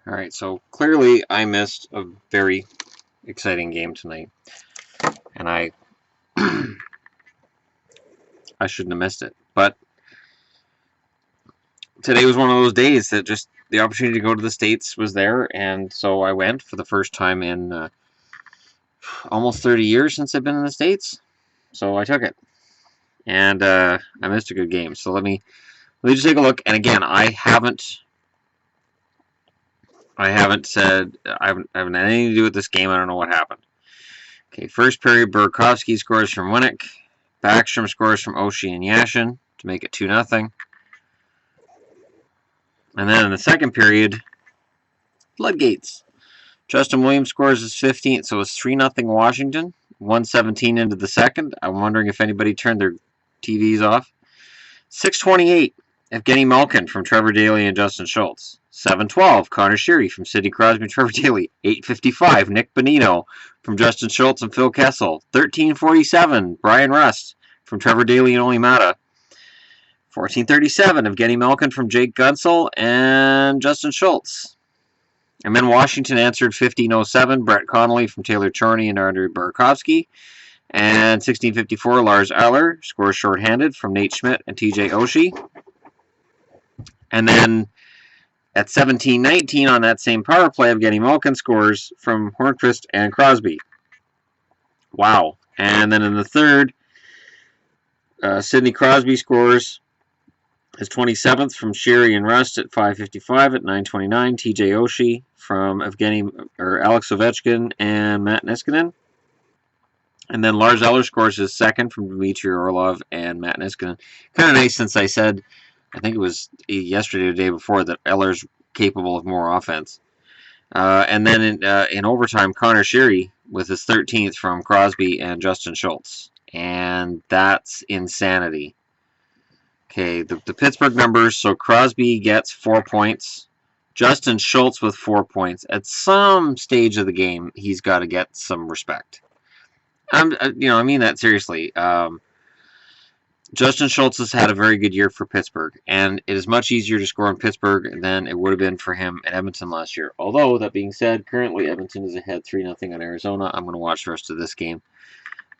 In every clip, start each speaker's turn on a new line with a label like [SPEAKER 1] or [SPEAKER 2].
[SPEAKER 1] All right, so clearly I missed a very exciting game tonight, and I shouldn't have missed it. But today was one of those days that just the opportunity to go to the States was there, and so I went for the first time in almost 30 years since I've been in the States. So I took it, and I missed a good game. So let me just take a look. And again, I haven't said I haven't had anything to do with this game. I don't know what happened. Okay, first period, Burakovsky scores from Winnick. Backstrom scores from Oshie and Yashin to make it 2-0. And then in the second period, floodgates. Justin Williams scores his 15th, so it's 3-0 Washington. 1:17 into the second. I'm wondering if anybody turned their TVs off. 6:28, Evgeny Malkin from Trevor Daley and Justin Schultz. 7:12, Connor Sheary from Sidney Crosby and Trevor Daley. 8:55, Nick Bonino from Justin Schultz and Phil Kessel. 13:47, Brian Rust from Trevor Daley and Oli Mata. 14:37, Evgeny Malkin from Jake Gunsel and Justin Schultz. And then Washington answered 15:07, Brett Connolly from Taylor Chorney and Andrei Burakovsky. And 16:54, Lars Eller scores shorthanded from Nate Schmidt and TJ Oshie. And then at 17:19 on that same power play, Evgeny Malkin scores from Hornqvist and Crosby. Wow. And then in the third, Sidney Crosby scores his 27th from Sheary and Rust at 5:55 at 9:29. TJ Oshie from Alex Ovechkin and Matt Niskanen. And then Lars Eller scores his second from Dmitry Orlov and Matt Niskanen. Kind of nice since I said, I think it was yesterday or the day before, that Eller's capable of more offense. And then in overtime, Connor Sheary with his 13th from Crosby and Justin Schultz. And that's insanity. Okay, the Pittsburgh numbers. So Crosby gets 4 points. Justin Schultz with 4 points. At some stage of the game, he's got to get some respect. I mean that seriously. Justin Schultz has had a very good year for Pittsburgh, and it is much easier to score in Pittsburgh than it would have been for him in Edmonton last year. Although, that being said, currently Edmonton is ahead 3-0 on Arizona. I'm going to watch the rest of this game.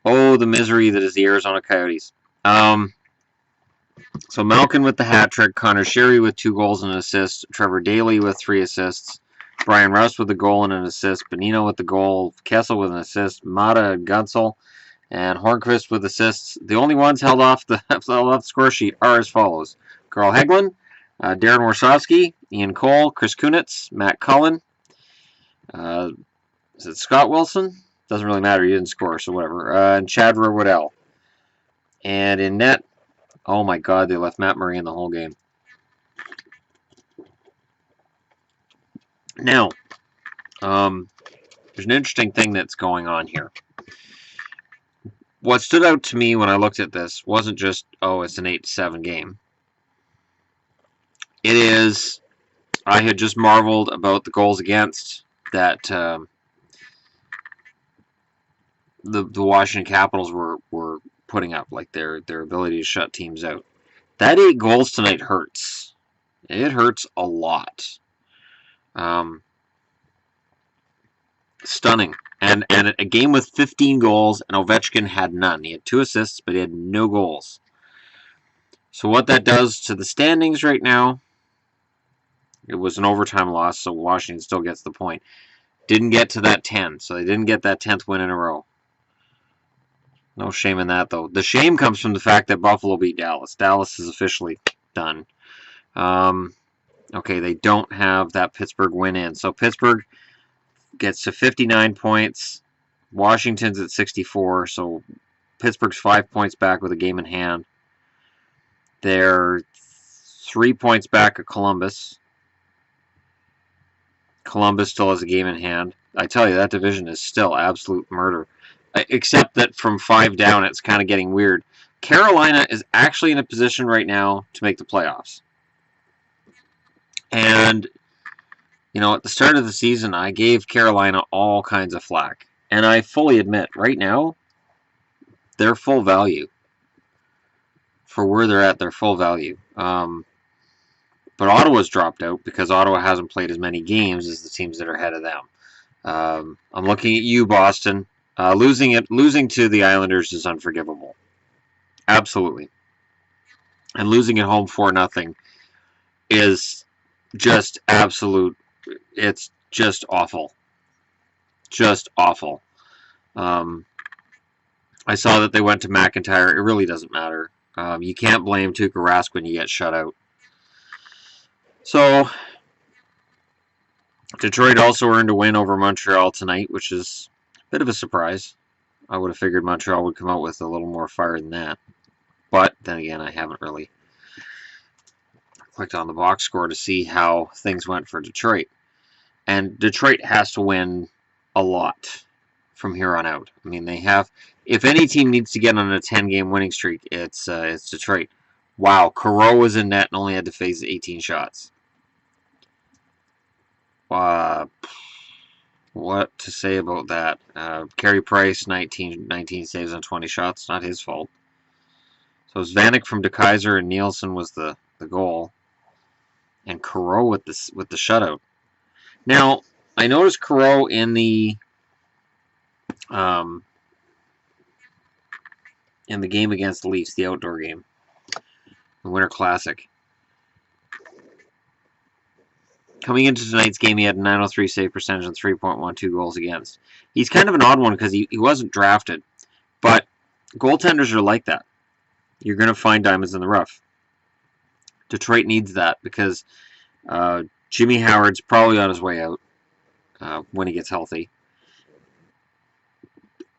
[SPEAKER 1] Oh, the misery that is the Arizona Coyotes. So Malkin with the hat trick, Connor Sheary with 2 goals and an assist, Trevor Daley with 3 assists, Brian Rust with a goal and an assist, Bonino with the goal, Kessel with an assist, Mata and Gunsel, and Hornqvist with assists. The only ones held off the score sheet are as follows: Carl Hagelin, Darren Warsofsky, Ian Cole, Chris Kunitz, Matt Cullen. Is it Scott Wilson? Doesn't really matter. He didn't score, so whatever. And Chad Woodell. And in net, oh my God, they left Matt Murray in the whole game. Now, there's an interesting thing that's going on here. What stood out to me when I looked at this wasn't just, oh, it's an 8-7 game. It is, I had just marveled about the goals against that the Washington Capitals were putting up, like their ability to shut teams out. That 8 goals tonight hurts. It hurts a lot. Stunning. And a game with 15 goals, and Ovechkin had none. He had 2 assists, but he had no goals. So what that does to the standings right now, it was an overtime loss, so Washington still gets the point. Didn't get to that 10, so they didn't get that 10th win in a row. No shame in that, though. The shame comes from the fact that Buffalo beat Dallas. Dallas is officially done. Okay, they don't have that Pittsburgh win in. So Pittsburgh gets to 59 points. Washington's at 64, so Pittsburgh's 5 points back with a game in hand. They're 3 points back of Columbus. Columbus still has a game in hand. I tell you, that division is still absolute murder. Except that from 5 down, it's kind of getting weird. Carolina is actually in a position right now to make the playoffs. And, you know, at the start of the season, I gave Carolina all kinds of flack. And I fully admit, right now, they're full value. For where they're at, they're full value. But Ottawa's dropped out because Ottawa hasn't played as many games as the teams that are ahead of them. I'm looking at you, Boston. Losing to the Islanders is unforgivable. Absolutely. And losing at home 4-0 is just absolute. It's just awful. Just awful. I saw that they went to McIntyre. It really doesn't matter. You can't blame Tuukka Rask when you get shut out. So, Detroit also earned a win over Montreal tonight, which is a bit of a surprise. I would have figured Montreal would come out with a little more fire than that. But, then again, I haven't really clicked on the box score to see how things went for Detroit. And Detroit has to win a lot from here on out. I mean, they have... If any team needs to get on a 10-game winning streak, it's Detroit. Wow, Caro was in net and only had to face 18 shots. What to say about that? Carey Price, 19 saves on 20 shots. Not his fault. So it was Vanek from DeKeyser and Nielsen was the goal. And Caro with the shutout. Now, I noticed Caro in the game against the Leafs, the outdoor game, the Winter Classic. Coming into tonight's game, he had a .903 save percentage and 3.12 goals against. He's kind of an odd one because he wasn't drafted. But goaltenders are like that. You're going to find diamonds in the rough. Detroit needs that because Jimmy Howard's probably on his way out when he gets healthy.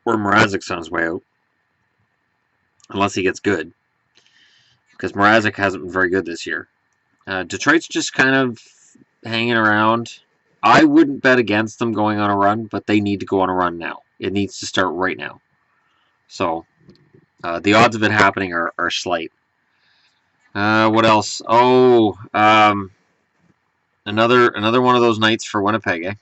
[SPEAKER 1] Or Mrazek's on his way out. Unless he gets good. Because Mrazek hasn't been very good this year. Detroit's just kind of hanging around. I wouldn't bet against them going on a run, but they need to go on a run now. It needs to start right now. So, the odds of it happening are slight. What else? Oh, another one of those nights for Winnipeg, eh?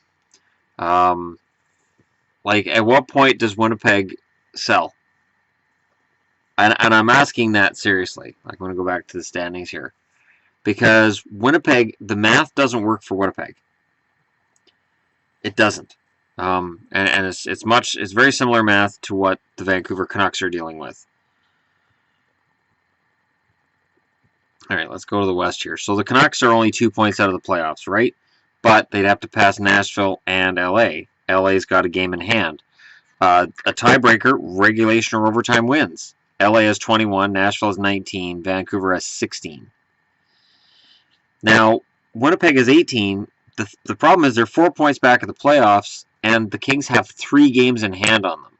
[SPEAKER 1] Like, at what point does Winnipeg sell? And I'm asking that seriously. I'm going to go back to the standings here. Because Winnipeg, the math doesn't work for Winnipeg. It doesn't. And it's very similar math to what the Vancouver Canucks are dealing with. All right, let's go to the West here. So the Canucks are only 2 points out of the playoffs, right? But they'd have to pass Nashville and LA. LA's got a game in hand. A tiebreaker, regulation or overtime wins. LA has 21, Nashville has 19, Vancouver has 16. Now, Winnipeg has 18. The problem is they're 4 points back at the playoffs, and the Kings have 3 games in hand on them.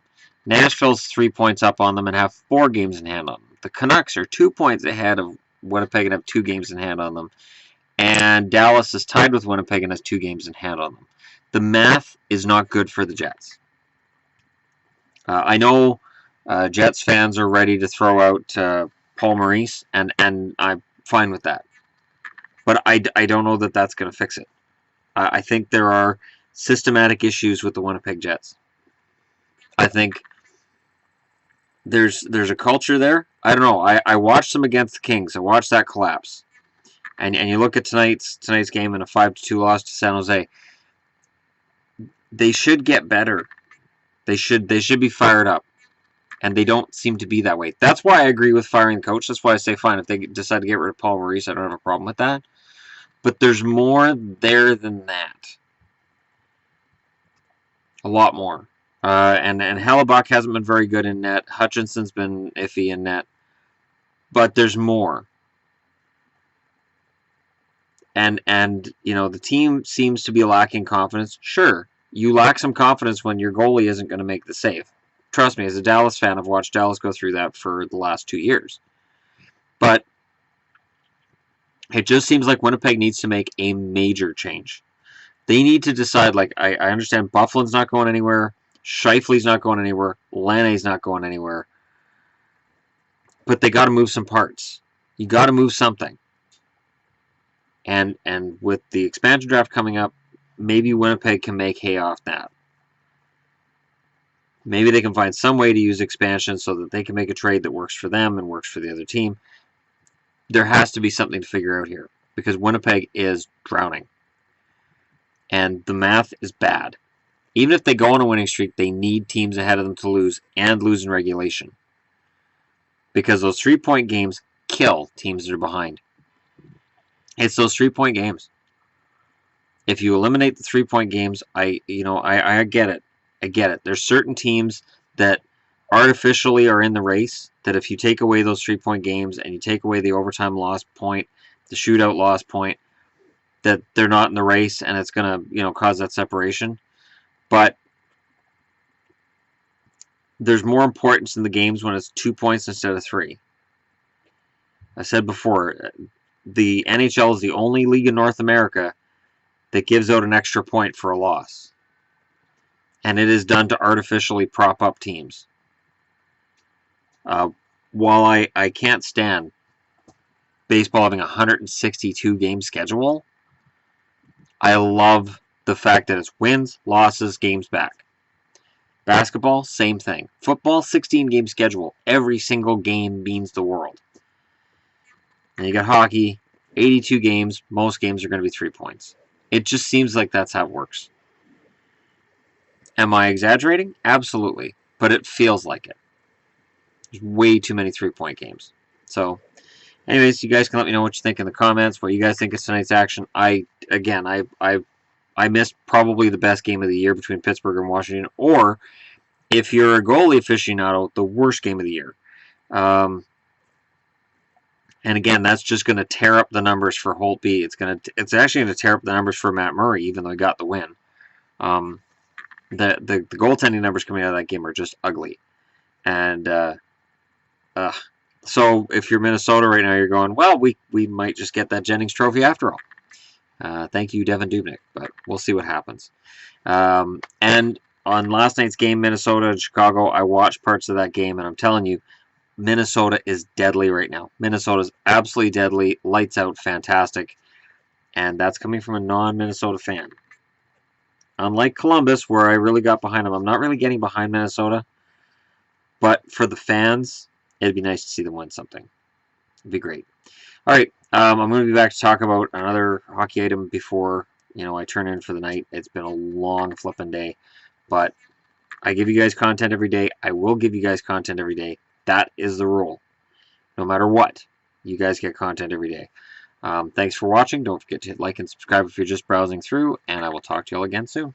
[SPEAKER 1] Nashville's 3 points up on them and have 4 games in hand on them. The Canucks are 2 points ahead of Winnipeg and have 2 games in hand on them. And Dallas is tied with Winnipeg and has 2 games in hand on them. The math is not good for the Jets. I know Jets fans are ready to throw out Paul Maurice, and I'm fine with that. But I don't know that that's going to fix it. I think there are systematic issues with the Winnipeg Jets. I think there's a culture there. I don't know. I watched them against the Kings. I watched that collapse. And you look at tonight's game in a 5-2 loss to San Jose. They should get better. They should be fired up. And they don't seem to be that way. That's why I agree with firing the coach. That's why I say fine. If they decide to get rid of Paul Maurice, I don't have a problem with that. But there's more there than that. A lot more. And Hellebuck hasn't been very good in net. Hutchinson's been iffy in net. But there's more. And the team seems to be lacking confidence. Sure, you lack some confidence when your goalie isn't going to make the save. Trust me, as a Dallas fan, I've watched Dallas go through that for the last 2 years. But it just seems like Winnipeg needs to make a major change. They need to decide, I understand Bufflin's not going anywhere, Scheifele's not going anywhere, Lanne's not going anywhere. But they got to move some parts. You got to move something. And with the expansion draft coming up, maybe Winnipeg can make hay off that. Maybe they can find some way to use expansion so that they can make a trade that works for them and works for the other team. There has to be something to figure out here. because Winnipeg is drowning. And the math is bad. Even if they go on a winning streak, they need teams ahead of them to lose and lose in regulation. Because those 3-point games kill teams that are behind. It's those 3-point games. If you eliminate the 3-point games, I get it. I get it. There's certain teams that artificially are in the race that if you take away those 3-point games and you take away the overtime loss point, the shootout loss point, that they're not in the race and it's going to, cause that separation. But there's more importance in the games when it's 2 points instead of 3. I said before, the NHL is the only league in North America that gives out an extra point for a loss. And it is done to artificially prop up teams. While I can't stand baseball having a 162 game schedule, I love the fact that it's wins, losses, games back. Basketball, same thing. Football, 16 game schedule. Every single game means the world. And you got hockey, 82 games. Most games are going to be 3 points. It just seems like that's how it works. Am I exaggerating? Absolutely. But it feels like it. There's way too many 3-point games. So, anyways, you guys can let me know what you think in the comments, what you guys think of tonight's action. I missed probably the best game of the year between Pittsburgh and Washington, or if you're a goalie aficionado, the worst game of the year. And again, that's just going to tear up the numbers for Holtby. It's actually going to tear up the numbers for Matt Murray, even though he got the win. The goaltending numbers coming out of that game are just ugly. And so if you're Minnesota right now, you're going, well, we might just get that Jennings Trophy after all. Thank you, Devin Dubnyk, but we'll see what happens. And on last night's game, Minnesota and Chicago, I watched parts of that game, and I'm telling you, Minnesota is deadly right now. Minnesota's absolutely deadly, lights out, fantastic, and that's coming from a non-Minnesota fan. Unlike Columbus, where I really got behind them, I'm not really getting behind Minnesota, but for the fans, it'd be nice to see them win something. It'd be great. All right, I'm going to be back to talk about another hockey item before I turn in for the night. It's been a long flipping day, but I give you guys content every day. I will give you guys content every day. That is the rule. No matter what, you guys get content every day. Thanks for watching. Don't forget to hit like and subscribe if you're just browsing through, and I will talk to you all again soon.